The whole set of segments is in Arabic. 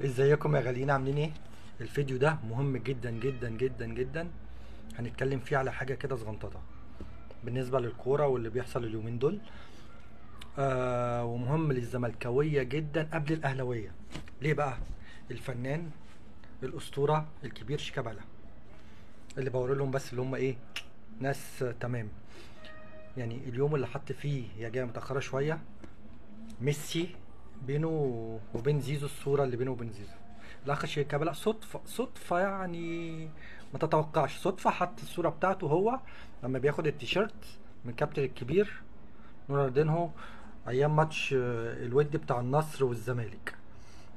ازيكم يا غاليين، عاملين ايه؟ الفيديو ده مهم جدا جدا جدا جدا. هنتكلم فيه على حاجه كده صغنططه بالنسبه للكوره واللي بيحصل اليومين دول. ومهم للزملكاويه جدا قبل الاهلاويه. ليه بقى؟ الفنان الاسطوره الكبير شيكابالا، اللي بوري لهم بس اللي هم ايه، ناس تمام. يعني اليوم اللي حط فيه، هي جايه متاخره شويه، ميسي بينه وبين زيزو، الصورة اللي بينه وبين زيزو، الأخ شيكابالا صدفة يعني، ما تتوقعش صدفة حط الصورة بتاعته هو لما بياخد التيشيرت من كابتن الكبير نورالدينهو أيام ماتش الود بتاع النصر والزمالك.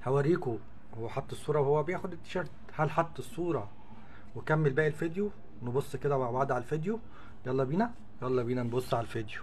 هوريكوا هو حط الصورة وهو بياخد التيشيرت، هل حط الصورة وكمل باقي الفيديو؟ نبص كده مع بعض على الفيديو. يلا بينا نبص على الفيديو.